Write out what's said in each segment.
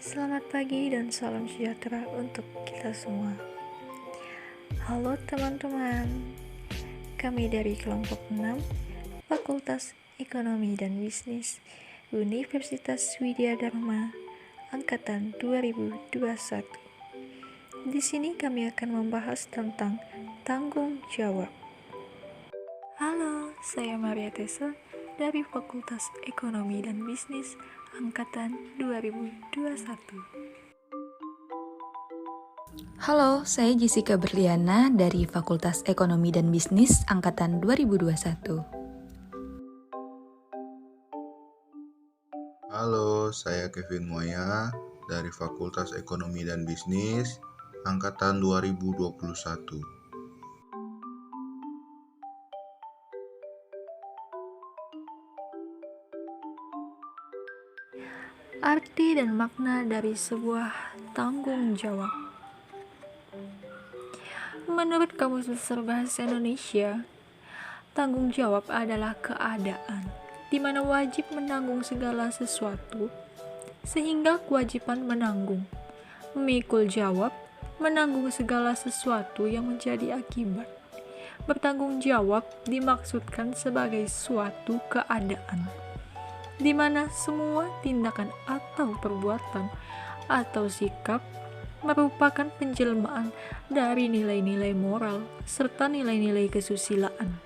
Selamat pagi dan salam sejahtera untuk kita semua. Halo teman-teman, kami dari kelompok 6 Fakultas Ekonomi dan Bisnis Universitas Widya Dharma Angkatan 2021. Di sini kami akan membahas tentang tanggung jawab. Halo, saya Maria Tessa dari Fakultas Ekonomi dan Bisnis Angkatan 2021. Halo, saya Jessica Berliana dari Fakultas Ekonomi dan Bisnis Angkatan 2021. Halo, saya Kevin Moya dari Fakultas Ekonomi dan Bisnis Angkatan 2021. Arti dan makna dari sebuah tanggung jawab. Menurut Kamus Besar Bahasa Indonesia, tanggung jawab adalah keadaan di mana wajib menanggung segala sesuatu, sehingga kewajiban menanggung, memikul jawab, menanggung segala sesuatu yang menjadi akibat. Bertanggung jawab dimaksudkan sebagai suatu keadaan di mana semua tindakan atau perbuatan atau sikap merupakan penjelmaan dari nilai-nilai moral serta nilai-nilai kesusilaan.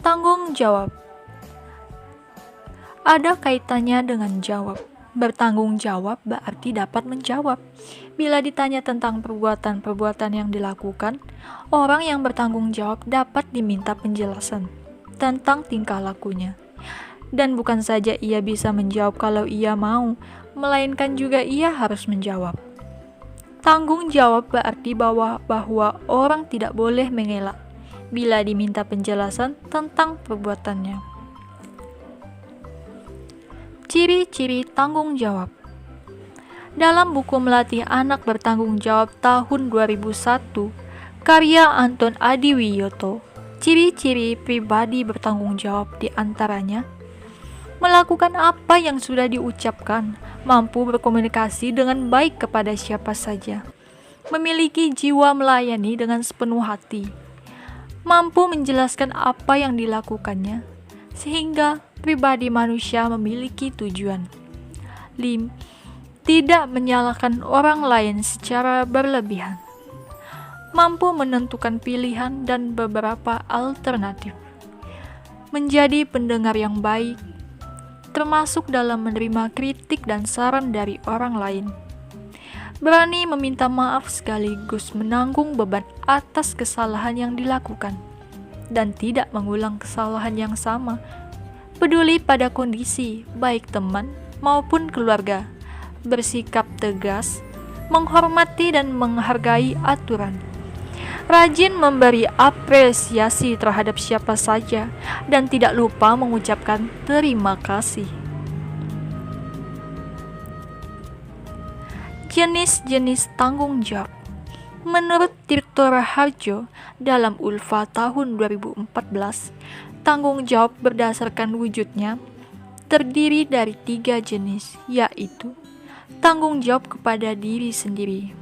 Tanggung jawab ada kaitannya dengan jawab. Bertanggung jawab berarti dapat menjawab. Bila ditanya tentang perbuatan-perbuatan yang dilakukan, orang yang bertanggung jawab dapat diminta penjelasan tentang tingkah lakunya. Dan bukan saja ia bisa menjawab kalau ia mau, melainkan juga ia harus menjawab. Tanggung jawab berarti bahwa orang tidak boleh mengelak bila diminta penjelasan tentang perbuatannya. Ciri-ciri tanggung jawab. Dalam buku Melatih Anak Bertanggung Jawab tahun 2001, karya Anton Adiwiyoto, ciri-ciri pribadi bertanggung jawab diantaranya melakukan apa yang sudah diucapkan, mampu berkomunikasi dengan baik kepada siapa saja, memiliki jiwa melayani dengan sepenuh hati, mampu menjelaskan apa yang dilakukannya, sehingga pribadi manusia memiliki tujuan. Tidak menyalahkan orang lain secara berlebihan. Mampu menentukan pilihan dan beberapa alternatif. Menjadi pendengar yang baik, termasuk dalam menerima kritik dan saran dari orang lain. Berani meminta maaf sekaligus menanggung beban atas kesalahan yang dilakukan, dan tidak mengulang kesalahan yang sama. Peduli pada kondisi, baik teman maupun keluarga. Bersikap tegas, menghormati dan menghargai aturan. Rajin memberi apresiasi terhadap siapa saja dan tidak lupa mengucapkan terima kasih. Jenis-jenis tanggung jawab. Menurut Tirto Raharjo dalam Ulfa tahun 2014, tanggung jawab berdasarkan wujudnya terdiri dari 3 jenis, yaitu tanggung jawab kepada diri sendiri.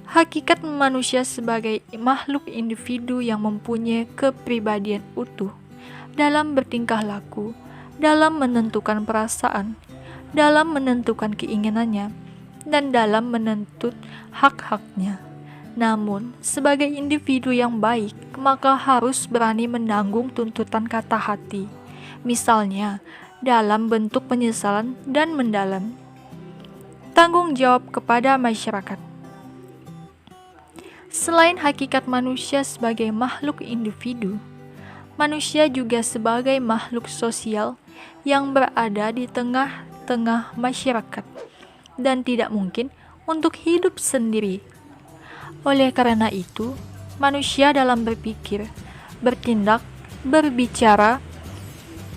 Hakikat manusia sebagai makhluk individu yang mempunyai kepribadian utuh dalam bertingkah laku, dalam menentukan perasaan, dalam menentukan keinginannya, dan dalam menuntut hak-haknya. Namun, sebagai individu yang baik, maka harus berani menanggung tuntutan kata hati. Misalnya, dalam bentuk penyesalan dan mendalam. Tanggung jawab kepada masyarakat. Selain hakikat manusia sebagai makhluk individu, manusia juga sebagai makhluk sosial yang berada di tengah-tengah masyarakat dan tidak mungkin untuk hidup sendiri. Oleh karena itu, manusia dalam berpikir, bertindak, berbicara,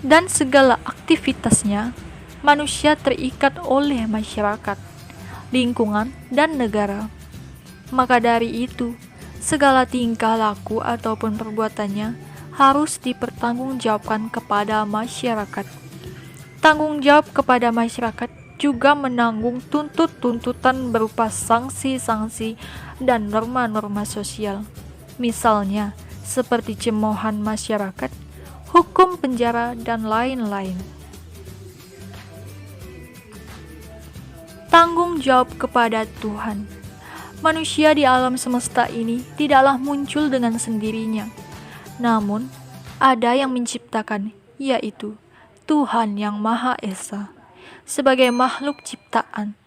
dan segala aktivitasnya, manusia terikat oleh masyarakat, lingkungan, dan negara. Maka dari itu, Segala tingkah laku ataupun perbuatannya harus dipertanggungjawabkan kepada masyarakat. Tanggung jawab kepada masyarakat juga menanggung tuntutan berupa sanksi-sanksi dan norma-norma sosial. Misalnya, seperti cemoohan masyarakat, hukum penjara, dan lain-lain. Tanggung jawab kepada Tuhan. Manusia di alam semesta ini tidaklah muncul dengan sendirinya. Namun, ada yang menciptakan, yaitu Tuhan yang Maha Esa. Sebagai makhluk ciptaan,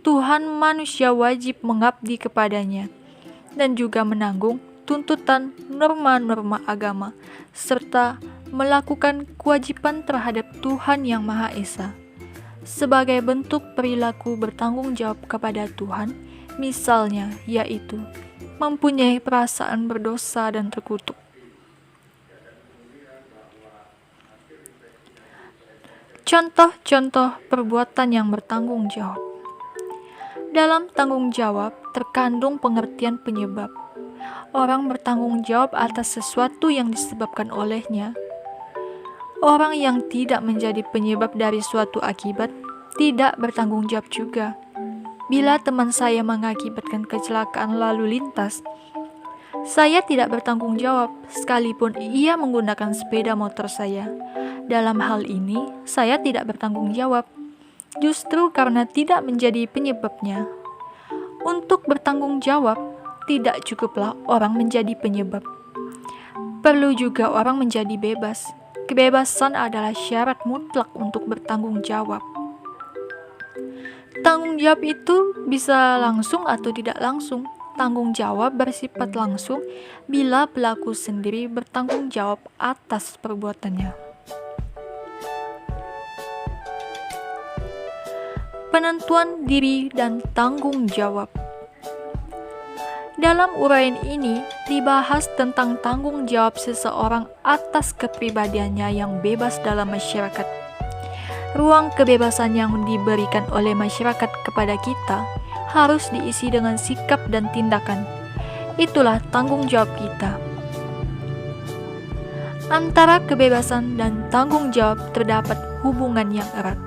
Tuhan manusia wajib mengabdi kepadanya dan juga menanggung tuntutan norma-norma agama serta melakukan kewajiban terhadap Tuhan yang Maha Esa. Sebagai bentuk perilaku bertanggung jawab kepada Tuhan, misalnya yaitu mempunyai perasaan berdosa dan terkutuk. Contoh-contoh perbuatan yang bertanggung jawab. Dalam tanggung jawab terkandung pengertian penyebab. Orang bertanggung jawab atas sesuatu yang disebabkan olehnya. Orang yang tidak menjadi penyebab dari suatu akibat tidak bertanggung jawab juga. Bila teman saya mengakibatkan kecelakaan lalu lintas, saya tidak bertanggung jawab sekalipun ia menggunakan sepeda motor saya. Dalam hal ini, saya tidak bertanggung jawab, justru karena tidak menjadi penyebabnya. Untuk bertanggung jawab, tidak cukuplah orang menjadi penyebab. Perlu juga orang menjadi bebas. Kebebasan adalah syarat mutlak untuk bertanggung jawab. Tanggung jawab itu bisa langsung atau tidak langsung. Tanggung jawab bersifat langsung bila pelaku sendiri bertanggung jawab atas perbuatannya. Penentuan diri dan tanggung jawab. Dalam uraian ini dibahas tentang tanggung jawab seseorang atas kepribadiannya yang bebas dalam masyarakat. Ruang kebebasan yang diberikan oleh masyarakat kepada kita harus diisi dengan sikap dan tindakan. Itulah tanggung jawab kita. Antara kebebasan dan tanggung jawab terdapat hubungan yang erat,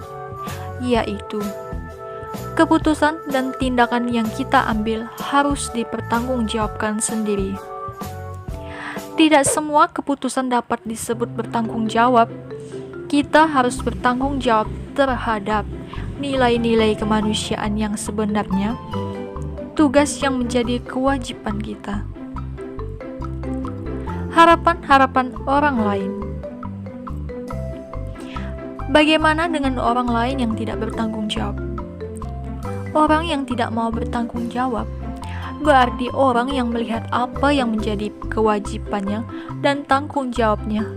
yaitu keputusan dan tindakan yang kita ambil harus dipertanggungjawabkan sendiri. Tidak semua keputusan dapat disebut bertanggung jawab. Kita harus bertanggung jawab terhadap nilai-nilai kemanusiaan yang sebenarnya, tugas yang menjadi kewajiban kita. Harapan-harapan orang lain. Bagaimana dengan orang lain yang tidak bertanggung jawab? Orang yang tidak mau bertanggung jawab berarti orang yang melihat apa yang menjadi kewajibannya dan tanggung jawabnya,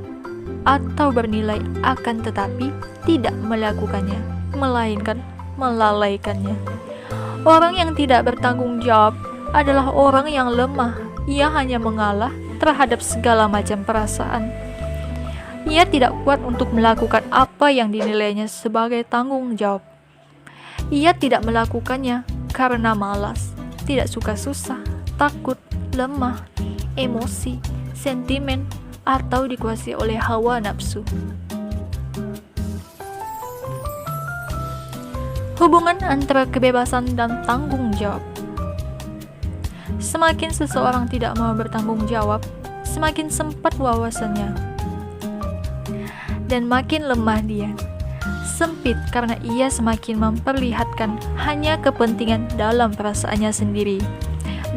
atau bernilai akan tetapi tidak melakukannya, melainkan melalaikannya. Orang yang tidak bertanggung jawab adalah orang yang lemah. Ia hanya mengalah terhadap segala macam perasaan. Ia tidak kuat untuk melakukan apa yang dinilainya sebagai tanggung jawab. Ia tidak melakukannya karena malas, tidak suka susah, takut, lemah, emosi, sentimen, atau dikuasai oleh hawa nafsu. Hubungan antara kebebasan dan tanggung jawab. Semakin seseorang tidak mau bertanggung jawab, semakin sempat wawasannya, dan makin lemah dia. Sempit karena ia semakin memperlihatkan hanya kepentingan dalam perasaannya sendiri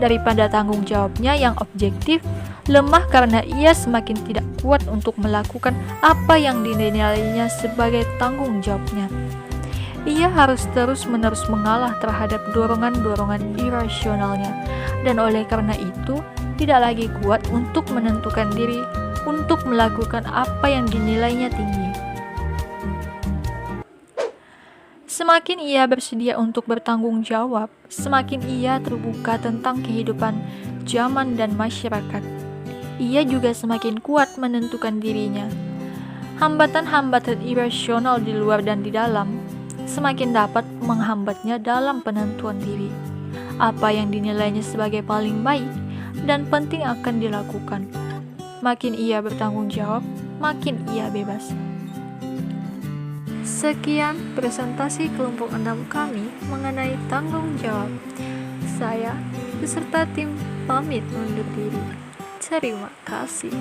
daripada tanggung jawabnya yang objektif. Lemah karena ia semakin tidak kuat untuk melakukan apa yang dinilainya sebagai tanggung jawabnya. Ia harus terus-menerus mengalah terhadap dorongan-dorongan irasionalnya, dan oleh karena itu tidak lagi kuat untuk menentukan diri untuk melakukan apa yang dinilainya tinggi. Semakin ia bersedia untuk bertanggung jawab, semakin ia terbuka tentang kehidupan zaman dan masyarakat. Ia juga semakin kuat menentukan dirinya. Hambatan-hambatan irasional di luar dan di dalam semakin dapat menghambatnya dalam penentuan diri. Apa yang dinilainya sebagai paling baik dan penting akan dilakukan. Makin ia bertanggung jawab, makin ia bebas. Sekian presentasi kelompok 6 kami mengenai tanggung jawab. Saya beserta tim pamit undur diri. Terima kasih.